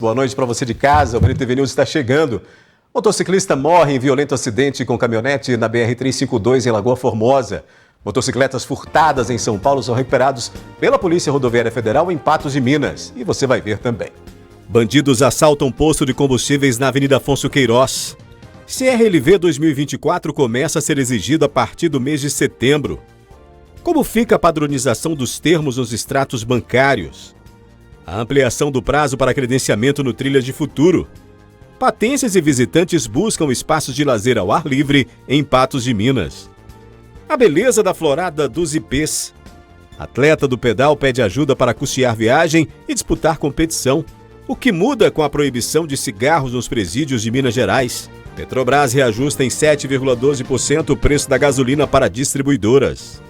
Boa noite para você de casa, o NTV News está chegando. Motociclista morre em violento acidente com caminhonete na BR-352 em Lagoa Formosa. Motocicletas furtadas em São Paulo são recuperados pela Polícia Rodoviária Federal em Patos de Minas. E você vai ver também. Bandidos assaltam posto de combustíveis na Avenida Afonso Queiroz. CRLV 2024 começa a ser exigido a partir do mês de setembro. Como fica a padronização dos termos nos extratos bancários? A ampliação do prazo para credenciamento no Trilha de Futuro. Patenses e visitantes buscam espaços de lazer ao ar livre em Patos de Minas. A beleza da florada dos ipês. Atleta do pedal pede ajuda para custear viagem e disputar competição. O que muda com a proibição de cigarros nos presídios de Minas Gerais? Petrobras reajusta em 7,12% o preço da gasolina para distribuidoras.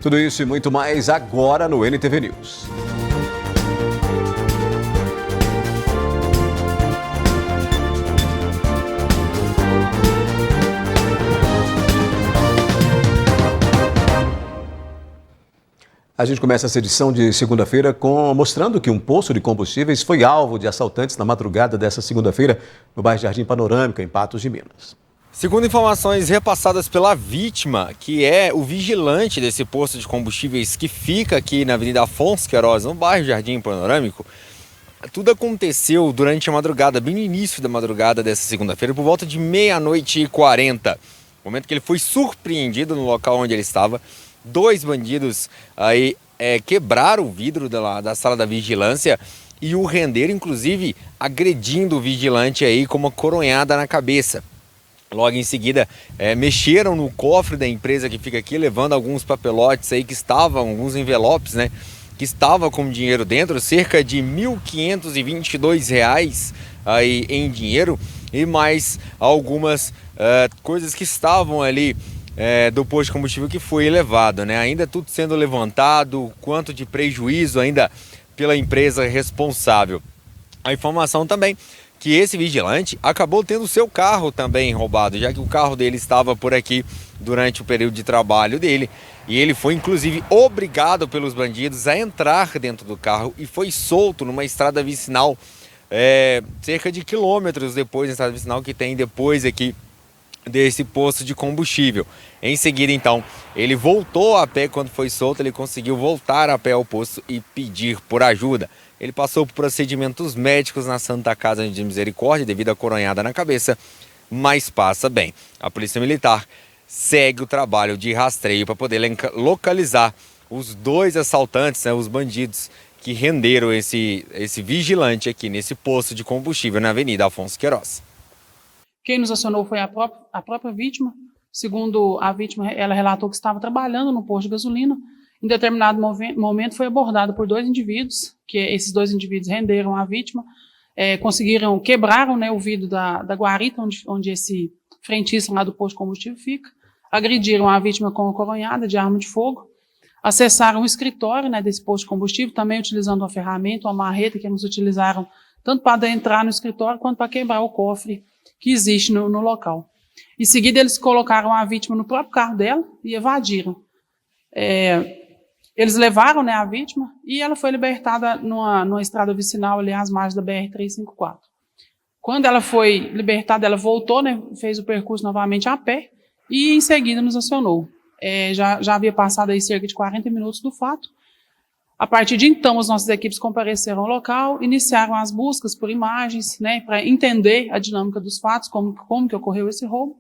Tudo isso e muito mais agora no NTV News. A gente começa essa edição de segunda-feira mostrando que um posto de combustíveis foi alvo de assaltantes na madrugada dessa segunda-feira no bairro Jardim Panorâmica, em Patos de Minas. Segundo informações repassadas pela vítima, que é o vigilante desse posto de combustíveis que fica aqui na Avenida Afonso Queiroz, no bairro Jardim Panorâmico, tudo aconteceu durante a madrugada, bem no início da madrugada dessa segunda-feira, por volta de 00:40, momento que ele foi surpreendido no local onde ele estava. Dois bandidos aí quebraram o vidro da sala da vigilância e o renderam, inclusive, agredindo o vigilante aí com uma coronhada na cabeça. Logo em seguida, mexeram no cofre da empresa que fica aqui, levando alguns papelotes aí que estavam, alguns envelopes, né? Que estavam com dinheiro dentro, cerca de R$ 1.522 aí em dinheiro e mais algumas coisas que estavam ali do posto de combustível que foi elevado, né? Ainda tudo sendo levantado, quanto de prejuízo ainda pela empresa responsável. A informação também que esse vigilante acabou tendo seu carro também roubado, já que o carro dele estava por aqui durante o período de trabalho dele, e ele foi inclusive obrigado pelos bandidos a entrar dentro do carro e foi solto numa estrada vicinal, cerca de quilômetros depois da estrada vicinal que tem depois aqui desse posto de combustível. Em seguida, então, ele voltou a pé. Quando foi solto, ele conseguiu voltar a pé ao posto e pedir por ajuda. Ele passou por procedimentos médicos na Santa Casa de Misericórdia devido à coronhada na cabeça, mas passa bem. A Polícia Militar segue o trabalho de rastreio para poder localizar os dois assaltantes, né, os bandidos que renderam esse vigilante aqui nesse posto de combustível na Avenida Afonso Queiroz. Quem nos acionou foi a própria vítima. Segundo a vítima, ela relatou que estava trabalhando no posto de gasolina. Em determinado momento foi abordada por dois indivíduos, que esses dois indivíduos renderam a vítima, quebraram, né, o vidro da guarita onde esse frentista lá do posto de combustível fica, agrediram a vítima com uma coronhada de arma de fogo, acessaram o escritório, né, desse posto de combustível, também utilizando uma ferramenta, uma marreta que eles utilizaram tanto para entrar no escritório quanto para quebrar o cofre que existe no local. Em seguida, eles colocaram a vítima no próprio carro dela e evadiram. Eles levaram, né, a vítima e ela foi libertada numa estrada vicinal ali às margens da BR-354. Quando ela foi libertada, ela voltou, né, fez o percurso novamente a pé e em seguida nos acionou. Já havia passado aí cerca de 40 minutos do fato. A partir de então, as nossas equipes compareceram ao local, iniciaram as buscas por imagens, né, para entender a dinâmica dos fatos, como que ocorreu esse roubo,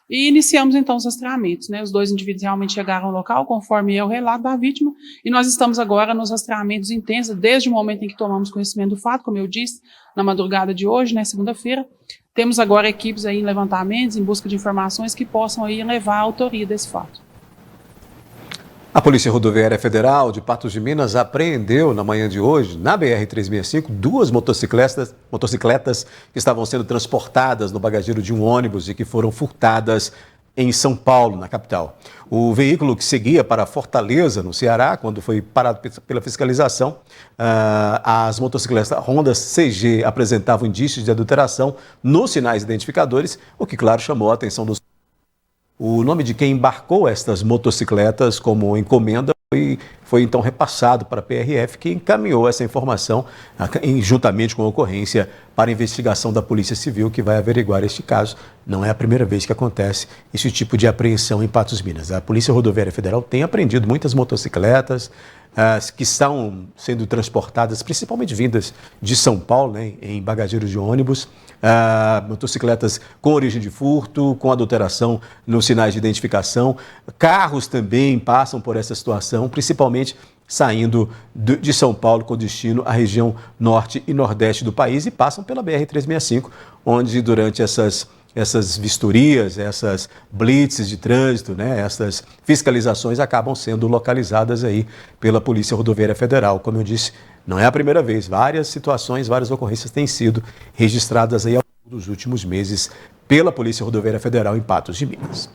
e iniciamos então os rastreamentos, né. Os dois indivíduos realmente chegaram ao local, conforme é o relato da vítima, e nós estamos agora nos rastreamentos intensos, desde o momento em que tomamos conhecimento do fato, como eu disse, na madrugada de hoje, né, segunda-feira. Temos agora equipes aí em levantamentos, em busca de informações que possam aí levar à autoria desse fato. A Polícia Rodoviária Federal de Patos de Minas apreendeu na manhã de hoje, na BR-365, duas motocicletas que estavam sendo transportadas no bagageiro de um ônibus e que foram furtadas em São Paulo, na capital. O veículo que seguia para Fortaleza, no Ceará, quando foi parado pela fiscalização, as motocicletas Honda CG apresentavam indícios de adulteração nos sinais identificadores, o que, claro, chamou a atenção dos... O nome de quem embarcou estas motocicletas como encomenda foi então repassado para a PRF, que encaminhou essa informação, juntamente com a ocorrência, para a investigação da Polícia Civil, que vai averiguar este caso. Não é a primeira vez que acontece esse tipo de apreensão em Patos de Minas. A Polícia Rodoviária Federal tem apreendido muitas motocicletas que estão sendo transportadas, principalmente vindas de São Paulo, né, em bagageiros de ônibus, motocicletas com origem de furto, com adulteração nos sinais de identificação. Carros também passam por essa situação, principalmente saindo de São Paulo com destino à região norte e nordeste do país e passam pela BR-365, onde durante essas vistorias, essas blitzes de trânsito, né, essas fiscalizações acabam sendo localizadas aí pela Polícia Rodoviária Federal. Como eu disse, não é a primeira vez. Várias situações, várias ocorrências têm sido registradas aí ao longo dos últimos meses pela Polícia Rodoviária Federal em Patos de Minas.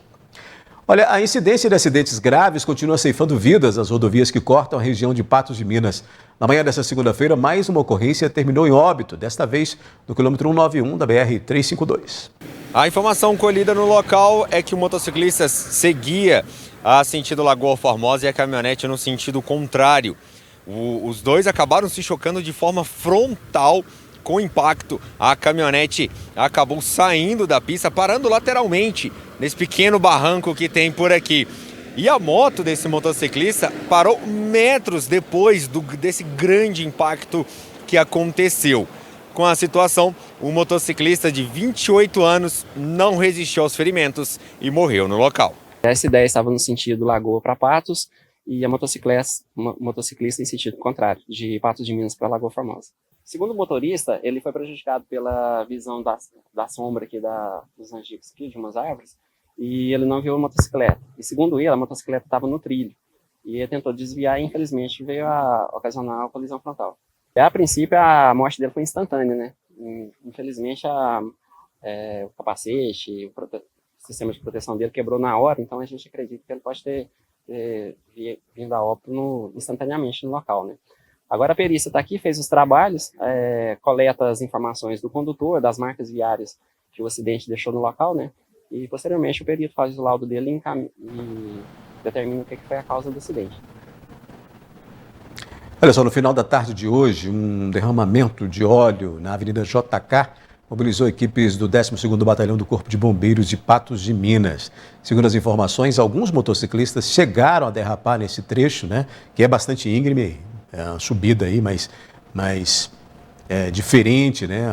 Olha, a incidência de acidentes graves continua ceifando vidas nas rodovias que cortam a região de Patos de Minas. Na manhã desta segunda-feira, mais uma ocorrência terminou em óbito, desta vez no quilômetro 191 da BR-352. A informação colhida no local é que o motociclista seguia a sentido Lagoa Formosa e a caminhonete no sentido contrário. Os dois acabaram se chocando de forma frontal. Com impacto, a caminhonete acabou saindo da pista, parando lateralmente nesse pequeno barranco que tem por aqui. E a moto desse motociclista parou metros depois desse grande impacto que aconteceu. Com a situação, o motociclista de 28 anos não resistiu aos ferimentos e morreu no local. Essa ideia estava no sentido Lagoa para Patos e a motociclista em sentido contrário, de Patos de Minas para Lagoa Formosa. Segundo o motorista, ele foi prejudicado pela visão da sombra aqui dos angicos aqui, de umas árvores, e ele não viu a motocicleta. E segundo ele, a motocicleta estava no trilho. E ele tentou desviar e infelizmente veio a ocasionar a colisão frontal. A princípio, a morte dele foi instantânea, né? Infelizmente, o capacete, o sistema de proteção dele quebrou na hora, então a gente acredita que ele pode ter vindo a óbito instantaneamente no local, né? Agora a perícia está aqui, fez os trabalhos, coleta as informações do condutor, das marcas viárias que o acidente deixou no local, né? E posteriormente o perito faz o laudo dele e determina o que foi a causa do acidente. Olha só, no final da tarde de hoje, um derramamento de óleo na Avenida JK mobilizou equipes do 12º Batalhão do Corpo de Bombeiros de Patos de Minas. Segundo as informações, alguns motociclistas chegaram a derrapar nesse trecho, né? Que é bastante íngreme. É uma subida aí, mas diferente, né?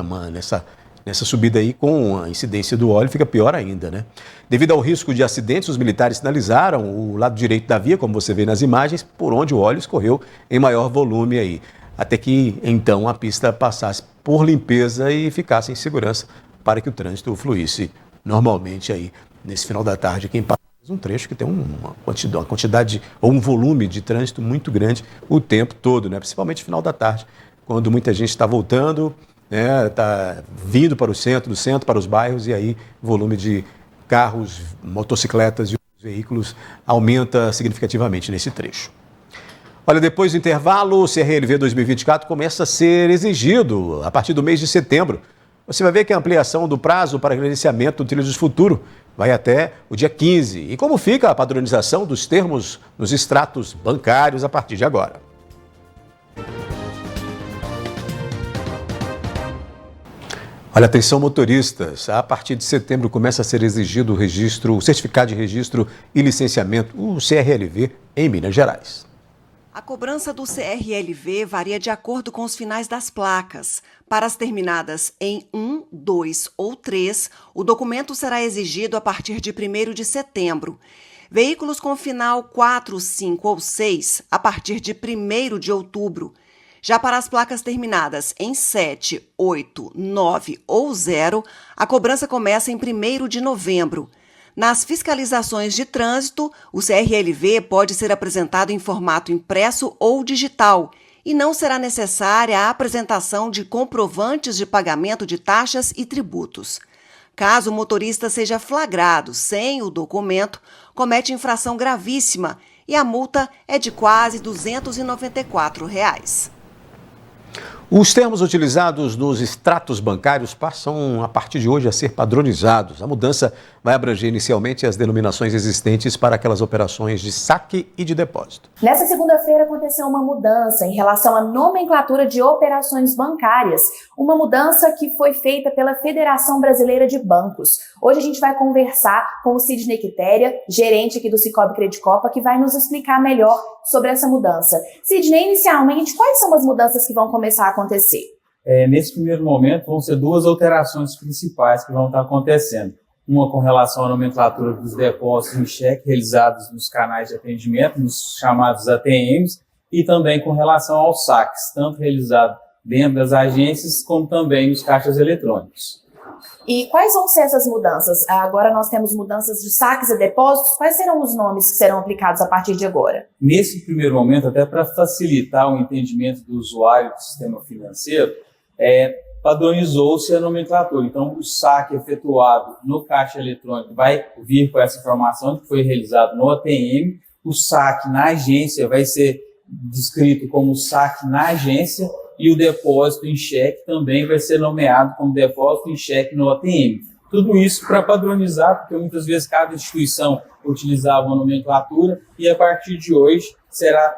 Nessa subida aí, com a incidência do óleo, fica pior ainda, né? Devido ao risco de acidentes, os militares sinalizaram o lado direito da via, como você vê nas imagens, por onde o óleo escorreu em maior volume aí. Até que, então, a pista passasse por limpeza e ficasse em segurança para que o trânsito fluísse normalmente aí, nesse final da tarde, aqui em Patos. Um trecho que tem uma quantidade ou um volume de trânsito muito grande o tempo todo, né? Principalmente no final da tarde, quando muita gente está voltando, né? Está vindo para o centro, do centro para os bairros, e aí o volume de carros, motocicletas e outros veículos aumenta significativamente nesse trecho. Olha, depois do intervalo, o CRLV 2024 começa a ser exigido a partir do mês de setembro. Você vai ver que a ampliação do prazo para credenciamento do Trilhos do Futuro vai até o dia 15. E como fica a padronização dos termos nos extratos bancários a partir de agora? Olha, atenção motoristas, a partir de setembro começa a ser exigido o certificado de registro e licenciamento, o CRLV, em Minas Gerais. A cobrança do CRLV varia de acordo com os finais das placas. Para as terminadas em 1, 2 ou 3, o documento será exigido a partir de 1º de setembro. Veículos com final 4, 5 ou 6, a partir de 1º de outubro. Já para as placas terminadas em 7, 8, 9 ou 0, a cobrança começa em 1º de novembro. Nas fiscalizações de trânsito, o CRLV pode ser apresentado em formato impresso ou digital e não será necessária a apresentação de comprovantes de pagamento de taxas e tributos. Caso o motorista seja flagrado sem o documento, comete infração gravíssima e a multa é de quase R$ 294. Os termos utilizados nos extratos bancários passam, a partir de hoje, a ser padronizados. A mudança vai abranger inicialmente as denominações existentes para aquelas operações de saque e de depósito. Nessa segunda-feira aconteceu uma mudança em relação à nomenclatura de operações bancárias, uma mudança que foi feita pela Federação Brasileira de Bancos. Hoje a gente vai conversar com o Sidney Quitéria, gerente aqui do Sicoob Credicopa, que vai nos explicar melhor sobre essa mudança. Sidney, inicialmente, quais são as mudanças que vão começar a acontecer? Nesse primeiro momento, vão ser duas alterações principais que vão estar acontecendo. Uma com relação à nomenclatura dos depósitos em cheque realizados nos canais de atendimento, nos chamados ATMs, e também com relação aos saques, tanto realizado dentro das agências, como também nos caixas eletrônicos. E quais vão ser essas mudanças? Agora nós temos mudanças de saques e depósitos. Quais serão os nomes que serão aplicados a partir de agora? Nesse primeiro momento, até para facilitar o entendimento do usuário do sistema financeiro, padronizou-se a nomenclatura. Então, o saque efetuado no caixa eletrônico vai vir com essa informação que foi realizado no ATM. O saque na agência vai ser descrito como saque na agência, e o depósito em cheque também vai ser nomeado como depósito em cheque no ATM. Tudo isso para padronizar, porque muitas vezes cada instituição utilizava uma nomenclatura e a partir de hoje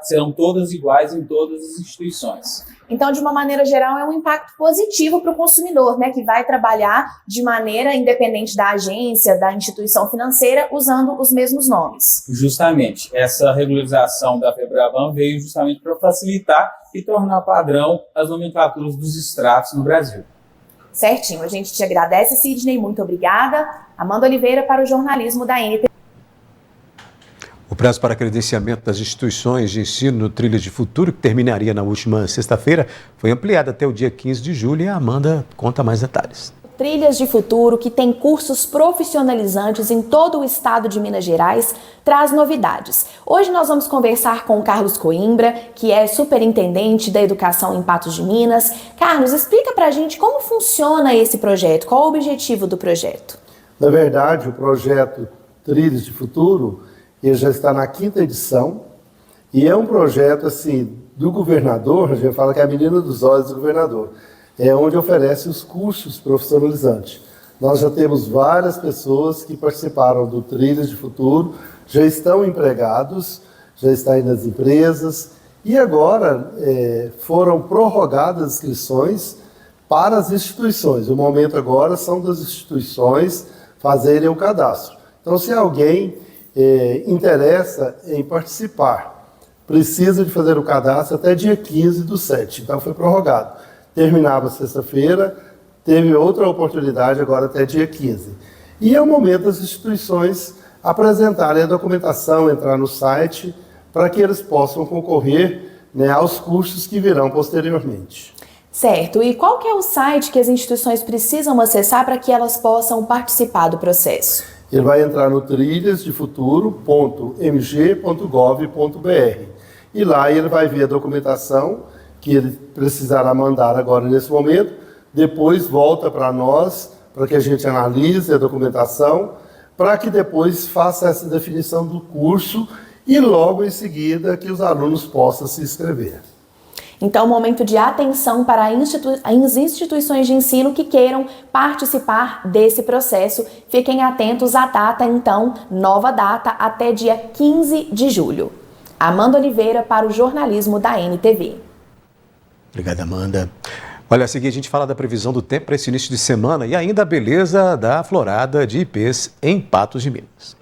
serão todas iguais em todas as instituições. Então, de uma maneira geral, é um impacto positivo para o consumidor, né, que vai trabalhar de maneira independente da agência, da instituição financeira, usando os mesmos nomes. Justamente, essa regularização da FEBRABAN veio justamente para facilitar e tornar padrão as nomenclaturas dos extratos no Brasil. Certinho, a gente te agradece, Sidney, muito obrigada. Amanda Oliveira para o jornalismo da NTV. O prazo para credenciamento das instituições de ensino no Trilhas de Futuro, que terminaria na última sexta-feira, foi ampliado até o dia 15 de julho e a Amanda conta mais detalhes. Trilhas de Futuro, que tem cursos profissionalizantes em todo o estado de Minas Gerais, traz novidades. Hoje nós vamos conversar com o Carlos Coimbra, que é superintendente da educação em Patos de Minas. Carlos, explica pra gente como funciona esse projeto, qual o objetivo do projeto? Na verdade, o projeto Trilhas de Futuro, ele já está na 5ª edição e é um projeto assim do governador, a gente fala que é a menina dos olhos do governador, é onde oferece os cursos profissionalizantes. Nós já temos várias pessoas que participaram do Trilhas de Futuro, já estão empregados, já estão aí nas empresas e agora foram prorrogadas as inscrições para as instituições. O momento agora são das instituições fazerem o cadastro. Então, se alguém interessa em participar, precisa de fazer o cadastro até dia 15/7, então foi prorrogado. Terminava sexta-feira, teve outra oportunidade agora até dia 15. E é o momento das instituições apresentarem a documentação, entrar no site, para que eles possam concorrer, né, aos cursos que virão posteriormente. Certo, e qual que é o site que as instituições precisam acessar para que elas possam participar do processo? Ele vai entrar no trilhasdefuturo.mg.gov.br e lá ele vai ver a documentação que ele precisará mandar agora nesse momento, depois volta para nós, para que a gente analise a documentação, para que depois faça essa definição do curso e logo em seguida que os alunos possam se inscrever. Então, momento de atenção para as instituições de ensino que queiram participar desse processo. Fiquem atentos à data, então, nova data, até dia 15 de julho. Amanda Oliveira para o jornalismo da NTV. Obrigada, Amanda. Olha, a seguir a gente fala da previsão do tempo para esse início de semana e ainda a beleza da florada de ipês em Patos de Minas.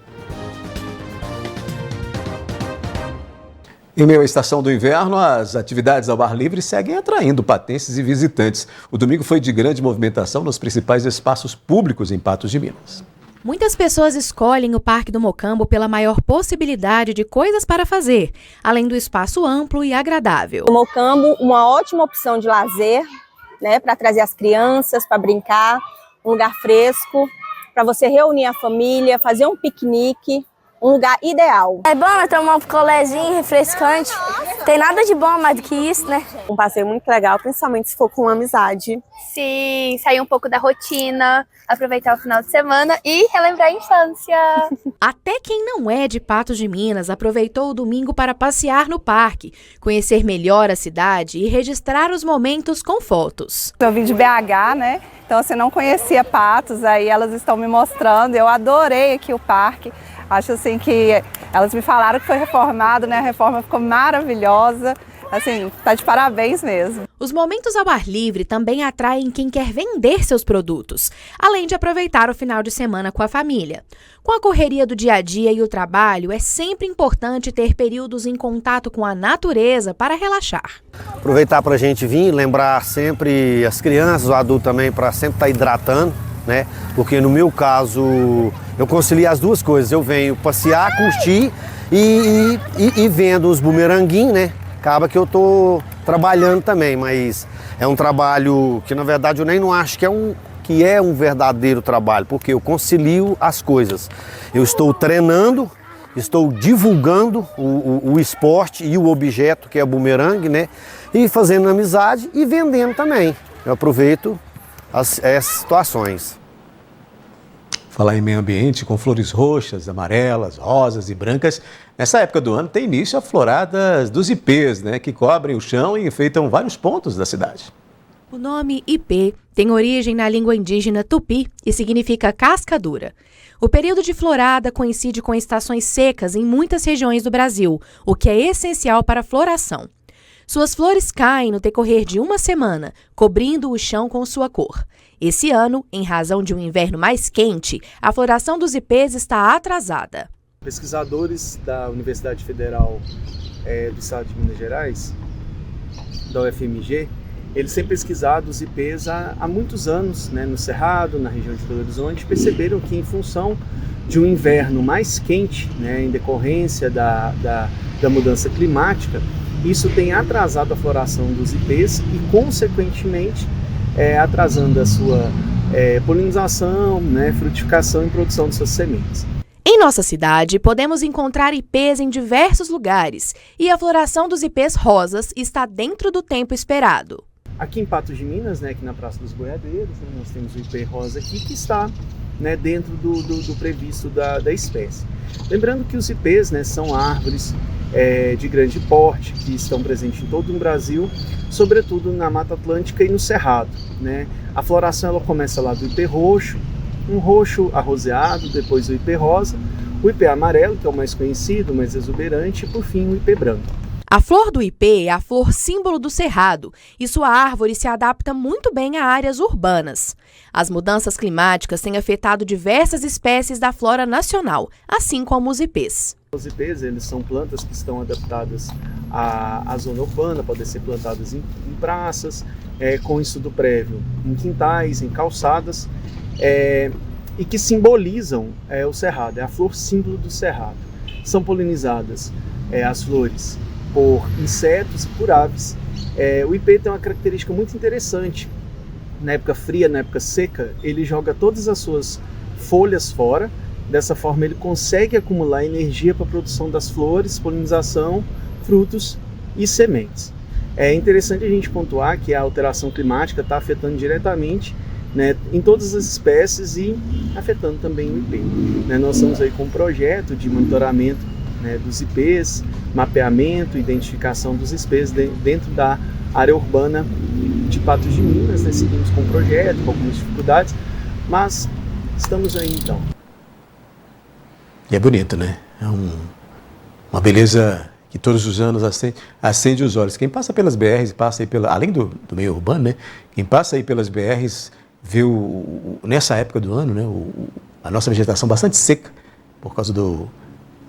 Em meio à estação do inverno, as atividades ao ar livre seguem atraindo patenses e visitantes. O domingo foi de grande movimentação nos principais espaços públicos em Patos de Minas. Muitas pessoas escolhem o Parque do Mocambo pela maior possibilidade de coisas para fazer, além do espaço amplo e agradável. O Mocambo, uma ótima opção de lazer, né, para trazer as crianças, para brincar, um lugar fresco, para você reunir a família, fazer um piquenique, um lugar ideal. É bom tomar um picolézinho refrescante. Tem nada de bom mais do que isso, né? Um passeio muito legal, principalmente se for com amizade. Sim, sair um pouco da rotina, aproveitar o final de semana e relembrar a infância. Até quem não é de Patos de Minas aproveitou o domingo para passear no parque, conhecer melhor a cidade e registrar os momentos com fotos. Eu vim de BH, né? Então, você não conhecia Patos, aí elas estão me mostrando. Eu adorei aqui o parque. Acho assim que elas me falaram que foi reformado, né? A reforma ficou maravilhosa. Assim, tá de parabéns mesmo. Os momentos ao ar livre também atraem quem quer vender seus produtos, além de aproveitar o final de semana com a família. Com a correria do dia a dia e o trabalho, é sempre importante ter períodos em contato com a natureza para relaxar. Aproveitar para a gente vir, lembrar sempre as crianças, o adulto também, para sempre estar hidratando, né? Porque no meu caso, eu concilio as duas coisas. Eu venho passear, curtir e vendo os bumeranguinhos, né? Acaba que eu estou trabalhando também, mas é um trabalho que na verdade eu nem não acho que é um verdadeiro trabalho, porque eu concilio as coisas. Eu estou treinando, estou divulgando o esporte e o objeto que é o bumerangue, né? E fazendo amizade e vendendo também. Eu aproveito essas situações. Falar em meio ambiente, com flores roxas, amarelas, rosas e brancas, nessa época do ano tem início a floradas dos ipês, né, que cobrem o chão e enfeitam vários pontos da cidade. O nome ipê tem origem na língua indígena tupi e significa casca dura. O período de florada coincide com estações secas em muitas regiões do Brasil, o que é essencial para a floração. Suas flores caem no decorrer de uma semana, cobrindo o chão com sua cor. Esse ano, em razão de um inverno mais quente, a floração dos ipês está atrasada. Pesquisadores da Universidade Federal do Estado de Minas Gerais, da UFMG, eles têm pesquisado os ipês há muitos anos, né, no Cerrado, na região de Belo Horizonte, perceberam que em função de um inverno mais quente, né, em decorrência da mudança climática, isso tem atrasado a floração dos ipês e, consequentemente, atrasando a sua polinização, né, frutificação e produção de suas sementes. Em nossa cidade, podemos encontrar ipês em diversos lugares e a floração dos ipês rosas está dentro do tempo esperado. Aqui em Patos de Minas, né, aqui na Praça dos Boiadeiros, né, nós temos o ipê rosa aqui que está, né, dentro do previsto da espécie. Lembrando que os ipês, né, são árvores de grande porte que estão presentes em todo o Brasil, sobretudo na Mata Atlântica e no Cerrado, né? A floração ela começa lá do ipê roxo, um roxo arroseado, depois o ipê rosa, o ipê amarelo, que é o mais conhecido, mais exuberante, e por fim o ipê branco. A flor do ipê é a flor símbolo do Cerrado e sua árvore se adapta muito bem a áreas urbanas. As mudanças climáticas têm afetado diversas espécies da flora nacional, assim como os ipês. Os ipês, eles são plantas que estão adaptadas à zona urbana, podem ser plantadas em praças, com estudo prévio em quintais, em calçadas, e que simbolizam o Cerrado, é a flor símbolo do Cerrado. São polinizadas as flores por insetos e por aves. O ipê tem uma característica muito interessante. Na época fria, na época seca, ele joga todas as suas folhas fora. Dessa forma ele consegue acumular energia para a produção das flores, polinização, frutos e sementes. É interessante a gente pontuar que a alteração climática está afetando diretamente, né, em todas as espécies e afetando também o ipê. Né, nós estamos aí com um projeto de monitoramento, né, dos ipês, mapeamento, identificação dos ipês dentro da área urbana de Patos de Minas. Né, seguimos com o projeto, com algumas dificuldades, mas estamos aí então. E é bonito, né? É uma beleza que todos os anos acende os olhos. Quem passa pelas BRs, passa aí além do meio urbano, né? Quem passa aí pelas BRs vê nessa época do ano, né? A nossa vegetação bastante seca por causa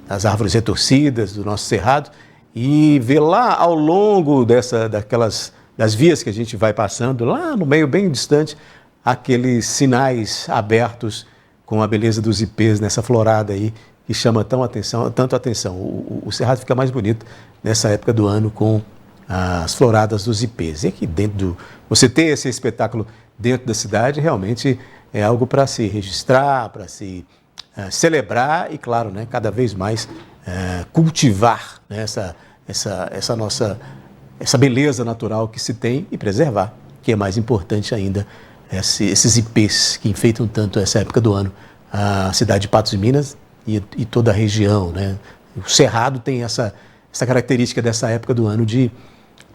das árvores retorcidas, do nosso cerrado, e vê lá ao longo das vias que a gente vai passando, lá no meio bem distante, aqueles sinais abertos com a beleza dos ipês nessa florada aí, que chama tanto atenção. O Cerrado fica mais bonito nessa época do ano com as floradas dos ipês. E aqui você ter esse espetáculo dentro da cidade realmente é algo para se registrar, para se celebrar e, claro, né, cada vez mais cultivar, né, essa beleza natural que se tem e preservar, que é mais importante ainda, esses ipês que enfeitam tanto essa época do ano, a cidade de Patos de Minas e toda a região, né? O Cerrado tem essa característica dessa época do ano de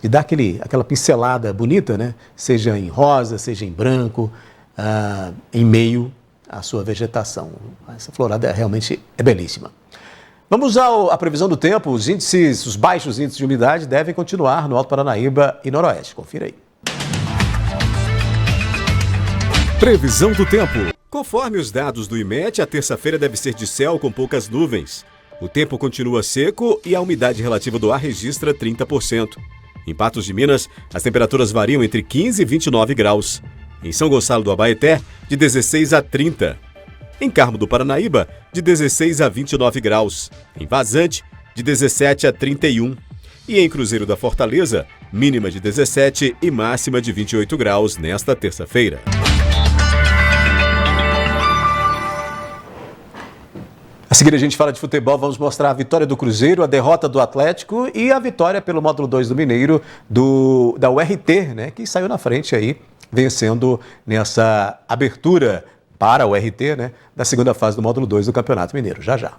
dar aquela pincelada bonita, né? Seja em rosa, seja em branco, em meio à sua vegetação. Essa florada realmente é belíssima. Vamos à previsão do tempo. Os baixos índices de umidade devem continuar no Alto Paranaíba e Noroeste. Confira aí. Previsão do tempo. Conforme os dados do IMET, a terça-feira deve ser de céu com poucas nuvens. O tempo continua seco e a umidade relativa do ar registra 30%. Em Patos de Minas, as temperaturas variam entre 15 e 29 graus. Em São Gonçalo do Abaeté, de 16 a 30. Em Carmo do Paranaíba, de 16 a 29 graus. Em Vazante, de 17 a 31. E em Cruzeiro da Fortaleza, mínima de 17 e máxima de 28 graus nesta terça-feira. A seguir a gente fala de futebol, vamos mostrar a vitória do Cruzeiro, a derrota do Atlético e a vitória pelo módulo 2 do Mineiro da URT, né, que saiu na frente aí, vencendo nessa abertura para o URT, né, da segunda fase do módulo 2 do Campeonato Mineiro. Já, já.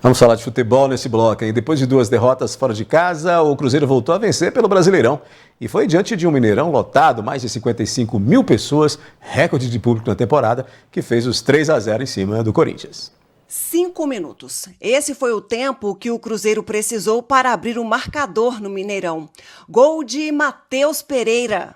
Vamos falar de futebol nesse bloco, hein? Depois de 2 derrotas fora de casa, o Cruzeiro voltou a vencer pelo Brasileirão. E foi diante de um Mineirão lotado, mais de 55 mil pessoas, recorde de público na temporada, que fez os 3-0 em cima do Corinthians. 5 minutos. Esse foi o tempo que o Cruzeiro precisou para abrir o marcador no Mineirão. Gol de Matheus Pereira.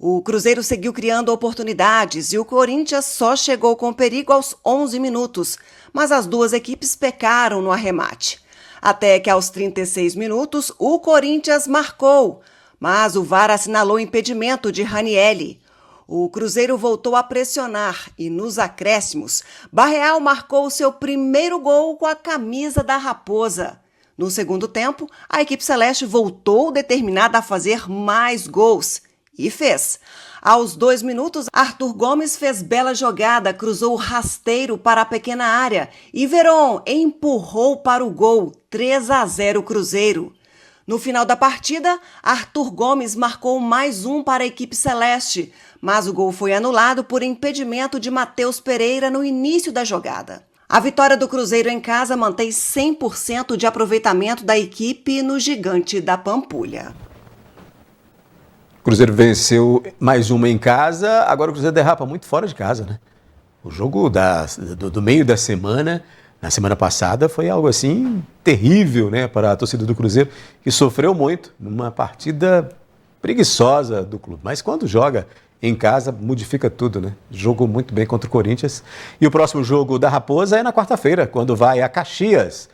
O Cruzeiro seguiu criando oportunidades e o Corinthians só chegou com perigo aos 11 minutos, mas as duas equipes pecaram no arremate. Até que aos 36 minutos o Corinthians marcou, mas o VAR assinalou impedimento de Ranielli. O Cruzeiro voltou a pressionar e nos acréscimos, Barreal marcou seu primeiro gol com a camisa da Raposa. No segundo tempo, a equipe celeste voltou determinada a fazer mais gols. E fez. Aos 2 minutos, Arthur Gomes fez bela jogada, cruzou rasteiro para a pequena área e Veron empurrou para o gol, 3-0 Cruzeiro. No final da partida, Arthur Gomes marcou mais um para a equipe celeste, mas o gol foi anulado por impedimento de Matheus Pereira no início da jogada. A vitória do Cruzeiro em casa mantém 100% de aproveitamento da equipe no Gigante da Pampulha. O Cruzeiro venceu mais uma em casa, agora o Cruzeiro derrapa muito fora de casa, né? O jogo do meio da semana, na semana passada, foi algo assim terrível, né, para a torcida do Cruzeiro, que sofreu muito numa partida preguiçosa do clube. Mas quando joga em casa, modifica tudo, né? Jogou muito bem contra o Corinthians. E o próximo jogo da Raposa é na quarta-feira, quando vai a Caxias.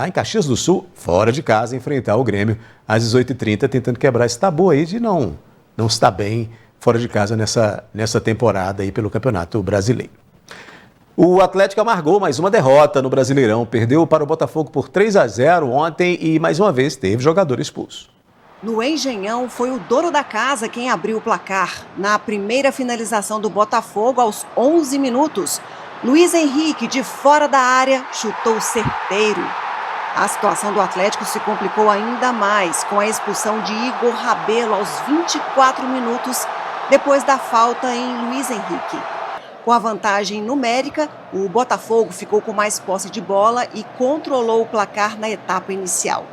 Em Caxias do Sul, fora de casa, enfrentar o Grêmio às 18h30, tentando quebrar esse tabu aí de não estar bem fora de casa nessa temporada aí pelo Campeonato Brasileiro. O Atlético amargou mais uma derrota no Brasileirão, perdeu para o Botafogo por 3-0 ontem e mais uma vez teve jogador expulso. No Engenhão, foi o dono da casa quem abriu o placar. Na primeira finalização do Botafogo, aos 11 minutos, Luiz Henrique, de fora da área, chutou certeiro. A situação do Atlético se complicou ainda mais com a expulsão de Igor Rabelo aos 24 minutos, depois da falta em Luiz Henrique. Com a vantagem numérica, o Botafogo ficou com mais posse de bola e controlou o placar na etapa inicial.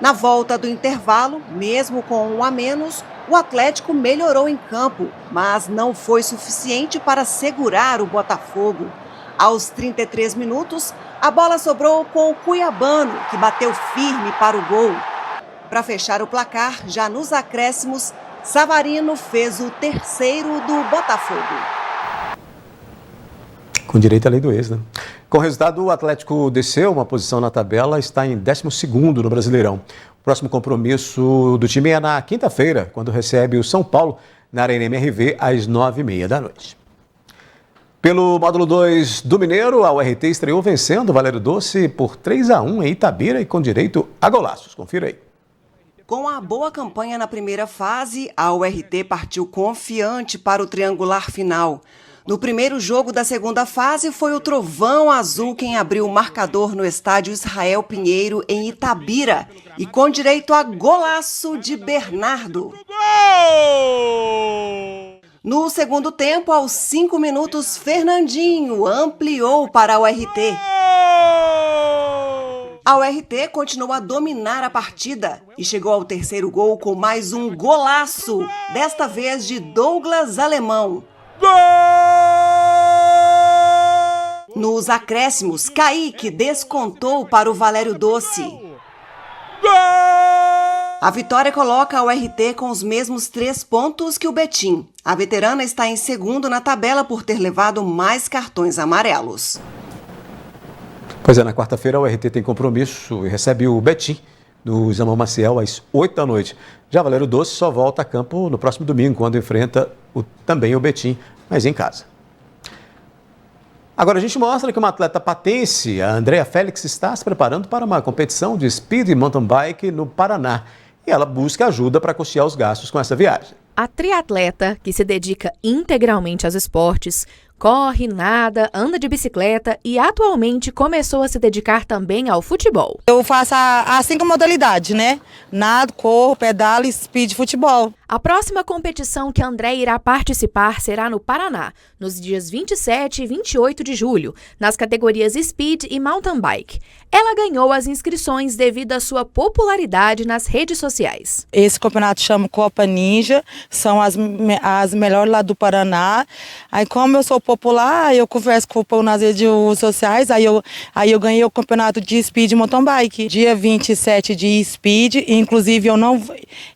Na volta do intervalo, mesmo com 1 a menos, o Atlético melhorou em campo, mas não foi suficiente para segurar o Botafogo. Aos 33 minutos, a bola sobrou com o Cuiabano, que bateu firme para o gol. Para fechar o placar, já nos acréscimos, Savarino fez o terceiro do Botafogo. Com direito à lei do ex, né? Com o resultado, o Atlético desceu uma posição na tabela, está em 12º no Brasileirão. O próximo compromisso do time é na quinta-feira, quando recebe o São Paulo na Arena MRV às 9h30 da noite. Pelo módulo 2 do Mineiro, a URT estreou vencendo o Valério Doce por 3-1 em Itabira e com direito a golaços. Confira aí. Com a boa campanha na primeira fase, a URT partiu confiante para o triangular final. No primeiro jogo da segunda fase, foi o Trovão Azul quem abriu o marcador no estádio Israel Pinheiro, em Itabira, e com direito a golaço de Bernardo. No segundo tempo, aos 5 minutos, Fernandinho ampliou para a URT. A URT continuou a dominar a partida e chegou ao terceiro gol com mais um golaço, desta vez de Douglas Alemão. Nos acréscimos, Kaique descontou para o Valério Doce. A vitória coloca a URT com os mesmos 3 pontos que o Betim. A veterana está em segundo na tabela por ter levado mais cartões amarelos. Pois é, na quarta-feira a URT tem compromisso e recebe o Betim no Zamão Maciel às 8 da noite. Já Valério Doce só volta a campo no próximo domingo, quando enfrenta também o Betim, mas em casa. Agora a gente mostra que uma atleta patense, a Andrea Félix, está se preparando para uma competição de speed e mountain bike no Paraná. E ela busca ajuda para custear os gastos com essa viagem. A triatleta, que se dedica integralmente aos esportes, corre, nada, anda de bicicleta e atualmente começou a se dedicar também ao futebol. Eu faço as 5 modalidades, né? Nado, corro, pedalo, speed, futebol. A próxima competição que a André irá participar será no Paraná, nos dias 27 e 28 de julho, nas categorias Speed e Mountain Bike. Ela ganhou as inscrições devido à sua popularidade nas redes sociais. Esse campeonato chama Copa Ninja, são as melhores lá do Paraná. Aí como eu sou popular, eu converso com o povo nas redes sociais, aí eu ganhei o campeonato de Speed e Mountain Bike. Dia 27 de Speed, inclusive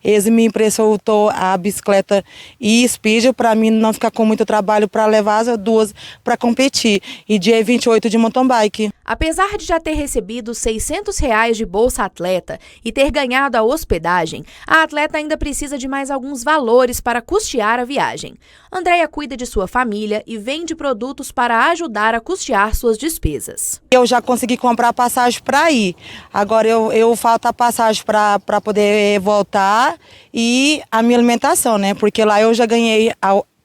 eles me emprestou a bicicleta e Speed, para mim não ficar com muito trabalho para levar as duas para competir. E dia 28 de Mountain Bike. Apesar de já ter recebido R$ 600 de Bolsa Atleta e ter ganhado a hospedagem, a atleta ainda precisa de mais alguns valores para custear a viagem. Andréia cuida de sua família e vende produtos para ajudar a custear suas despesas. Eu já consegui comprar passagem para ir. Agora eu falta a passagem para poder voltar e a minha alimentação, né? Porque lá eu já ganhei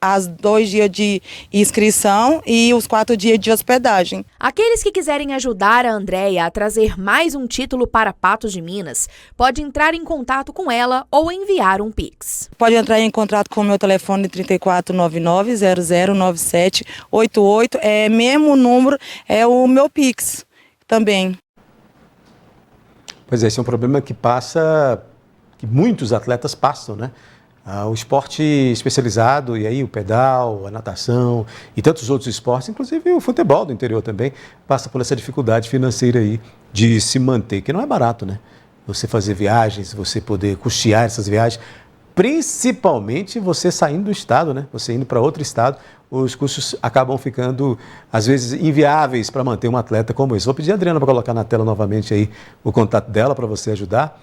as 2 dias de inscrição e os 4 dias de hospedagem. Aqueles que quiserem ajudar a Andréia a trazer mais um título para Patos de Minas, pode entrar em contato com ela ou enviar um Pix. Pode entrar em contato com o meu telefone 3499-009788. É mesmo número, é o meu Pix também. Pois é, esse é um problema que muitos atletas passam, né? O esporte especializado, e aí o pedal, a natação e tantos outros esportes, inclusive o futebol do interior também, passa por essa dificuldade financeira aí de se manter, que não é barato, né? Você fazer viagens, você poder custear essas viagens, principalmente você saindo do estado, né? Você indo para outro estado, os custos acabam ficando, às vezes, inviáveis para manter um atleta como esse. Vou pedir a Adriana para colocar na tela novamente aí o contato dela para você ajudar.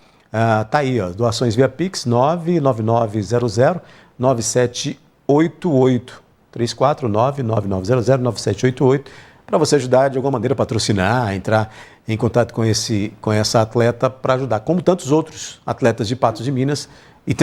Tá aí, ó, doações via Pix 999009788 349-9900-9788 para você ajudar de alguma maneira a patrocinar, entrar em contato com essa atleta para ajudar, como tantos outros atletas de Patos de Minas que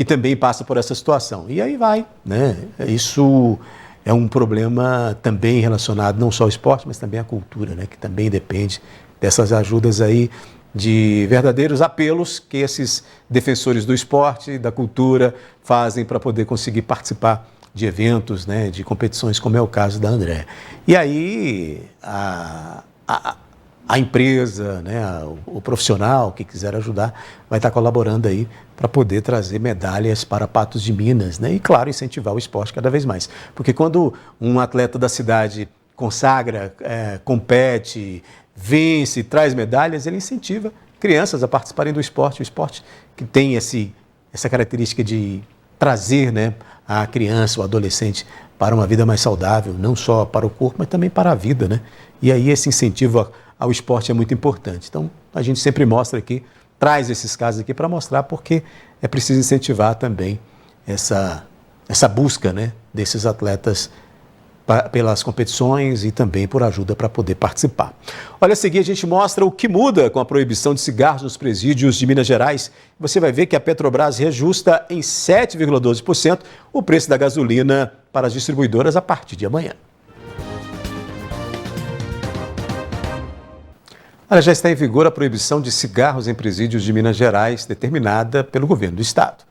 também passa por essa situação. E aí vai, né? Isso é um problema também relacionado não só ao esporte, mas também à cultura, né? Que também depende dessas ajudas aí, de verdadeiros apelos que esses defensores do esporte, da cultura, fazem para poder conseguir participar de eventos, né, de competições, como é o caso da Andréia. E aí a empresa, né, o profissional que quiser ajudar, vai estar colaborando aí para poder trazer medalhas para Patos de Minas, né, e claro, incentivar o esporte cada vez mais. Porque quando um atleta da cidade consagra, compete, vence, traz medalhas, ele incentiva crianças a participarem do esporte. O esporte que tem essa característica de trazer, né, a criança, o adolescente para uma vida mais saudável, não só para o corpo, mas também para a vida, né? E aí esse incentivo ao esporte é muito importante. Então, a gente sempre mostra aqui, traz esses casos aqui para mostrar porque é preciso incentivar também essa busca, né, desses atletas pelas competições e também por ajuda para poder participar. Olha, a seguir a gente mostra o que muda com a proibição de cigarros nos presídios de Minas Gerais. Você vai ver que a Petrobras reajusta em 7,12% o preço da gasolina para as distribuidoras a partir de amanhã. Olha, já está em vigor a proibição de cigarros em presídios de Minas Gerais, determinada pelo governo do estado.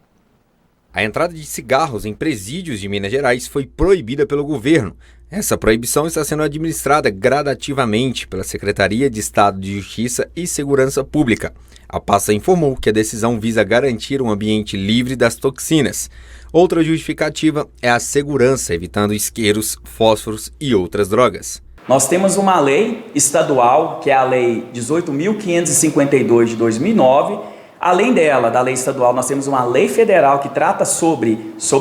A entrada de cigarros em presídios de Minas Gerais foi proibida pelo governo. Essa proibição está sendo administrada gradativamente pela Secretaria de Estado de Justiça e Segurança Pública. A pasta informou que a decisão visa garantir um ambiente livre das toxinas. Outra justificativa é a segurança, evitando isqueiros, fósforos e outras drogas. Nós temos uma lei estadual, que é a Lei 18.552 de 2009. Além dela, da lei estadual, nós temos uma lei federal que trata sobre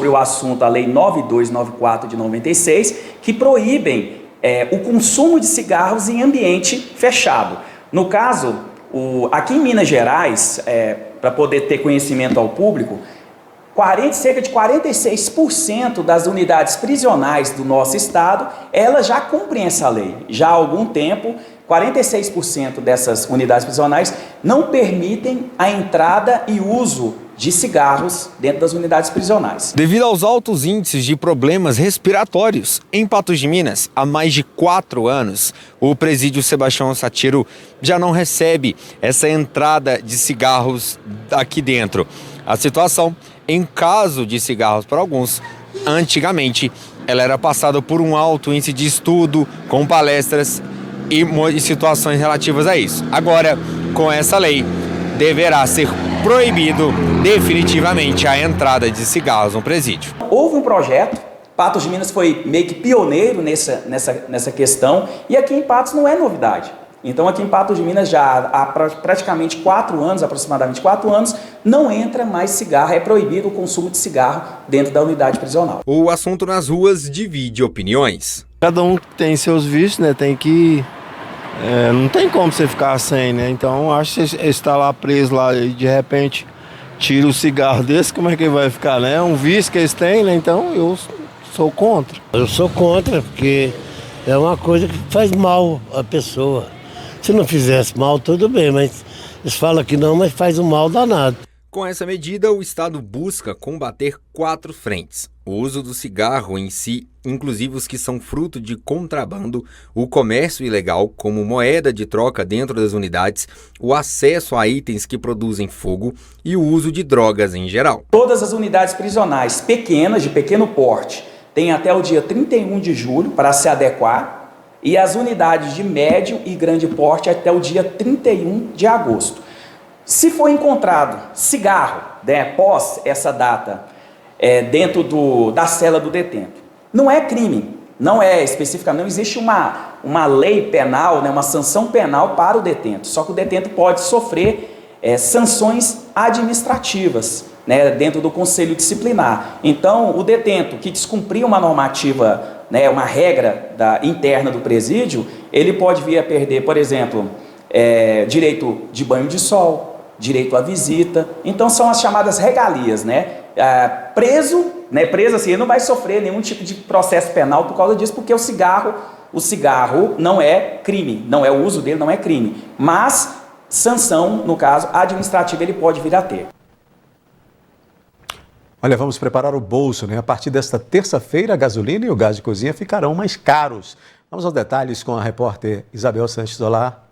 o assunto, a Lei 9294 de 96, que proíbem o consumo de cigarros em ambiente fechado. No caso, aqui em Minas Gerais, para poder ter conhecimento ao público, cerca de 46% das unidades prisionais do nosso estado, elas já cumprem essa lei. Já há algum tempo, 46% dessas unidades prisionais não permitem a entrada e uso de cigarros dentro das unidades prisionais. Devido aos altos índices de problemas respiratórios em Patos de Minas, há mais de 4 anos, o presídio Sebastião Satiro já não recebe essa entrada de cigarros aqui dentro. A situação, em caso de cigarros para alguns, antigamente ela era passada por um alto índice de estudo, com palestras e situações relativas a isso. Agora, com essa lei, deverá ser proibido definitivamente a entrada de cigarros no presídio. Houve um projeto, Patos de Minas foi meio que pioneiro nessa questão, e aqui em Patos não é novidade. Então aqui em Patos de Minas já há praticamente 4 anos, aproximadamente 4 anos, não entra mais cigarro, é proibido o consumo de cigarro dentro da unidade prisional. O assunto nas ruas divide opiniões. Cada um tem seus vícios, né? Tem que... não tem como você ficar sem, né? Então acho que você está lá preso lá e de repente tira o cigarro desse, como é que vai ficar, né? É um vício que eles têm, né? Então eu sou contra. Eu sou contra, porque é uma coisa que faz mal à pessoa. Se não fizesse mal, tudo bem, mas eles falam que não, mas faz um mal danado. Com essa medida, o Estado busca combater 4 frentes: o uso do cigarro em si, inclusive os que são fruto de contrabando, o comércio ilegal como moeda de troca dentro das unidades, o acesso a itens que produzem fogo e o uso de drogas em geral. Todas as unidades prisionais pequenas, de pequeno porte, têm até o dia 31 de julho para se adequar, e as unidades de médio e grande porte até o dia 31 de agosto. Se for encontrado cigarro, né, após essa data, dentro da cela do detento, não é crime, não é especificamente, não existe uma lei penal, né, uma sanção penal para o detento, só que o detento pode sofrer sanções administrativas, né, dentro do conselho disciplinar. Então, o detento que descumprir uma normativa, né, uma regra interna do presídio, ele pode vir a perder, por exemplo, direito de banho de sol, direito à visita. Então são as chamadas regalias, né? Preso assim, ele não vai sofrer nenhum tipo de processo penal por causa disso, porque o cigarro não é crime, o uso dele não é crime, mas sanção, no caso administrativa, ele pode vir a ter. Olha, vamos preparar o bolso, né? A partir desta terça-feira, a gasolina e o gás de cozinha ficarão mais caros. Vamos aos detalhes com a repórter Isabel Sanches. Olá.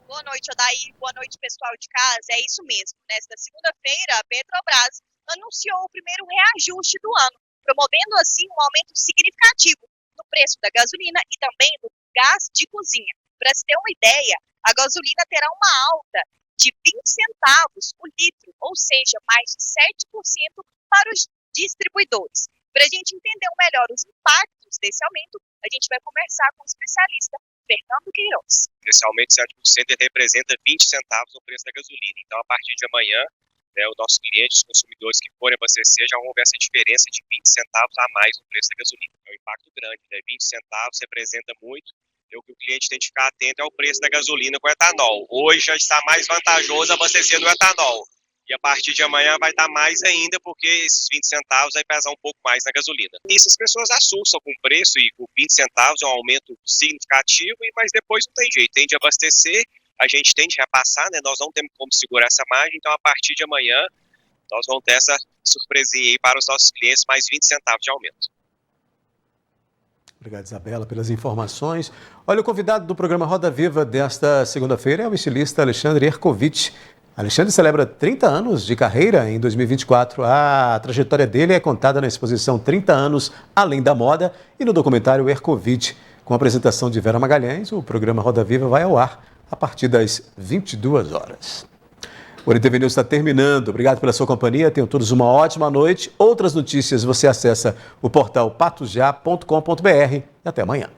Boa noite, Odair. Boa noite, pessoal de casa. É isso mesmo. Nesta segunda-feira, a Petrobras anunciou o primeiro reajuste do ano, promovendo assim um aumento significativo no preço da gasolina e também do gás de cozinha. Para se ter uma ideia, a gasolina terá uma alta de 20 centavos o litro, ou seja, mais de 7% para os distribuidores. Para a gente entender melhor os impactos desse aumento, a gente vai conversar com o especialista Fernando Queiroz. Esse aumento de 7% representa 20 centavos no preço da gasolina. Então, a partir de amanhã, né, os nossos clientes, os consumidores que forem abastecer, já vão ver essa diferença de 20 centavos a mais no preço da gasolina. É um impacto grande, né? 20 centavos representa muito. E o que o cliente tem que ficar atento é o preço da gasolina com etanol. Hoje já está mais vantajoso abastecer no etanol. E a partir de amanhã vai estar mais ainda, porque esses 20 centavos vai pesar um pouco mais na gasolina. E essas pessoas assustam com o preço, e com 20 centavos é um aumento significativo, mas depois não tem jeito, tem de abastecer, a gente tem de repassar, né? Nós não temos como segurar essa margem, então a partir de amanhã nós vamos ter essa surpresinha aí para os nossos clientes, mais 20 centavos de aumento. Obrigado, Isabela, pelas informações. Olha, o convidado do programa Roda Viva desta segunda-feira é o estilista Alexandre Herkovich. Alexandre celebra 30 anos de carreira em 2024. A trajetória dele é contada na exposição 30 anos Além da Moda e no documentário Herkovich. Com a apresentação de Vera Magalhães, o programa Roda Viva vai ao ar a partir das 22 horas. O NTV News está terminando. Obrigado pela sua companhia. Tenham todos uma ótima noite. Outras notícias você acessa o portal patosjá.com.br. E até amanhã.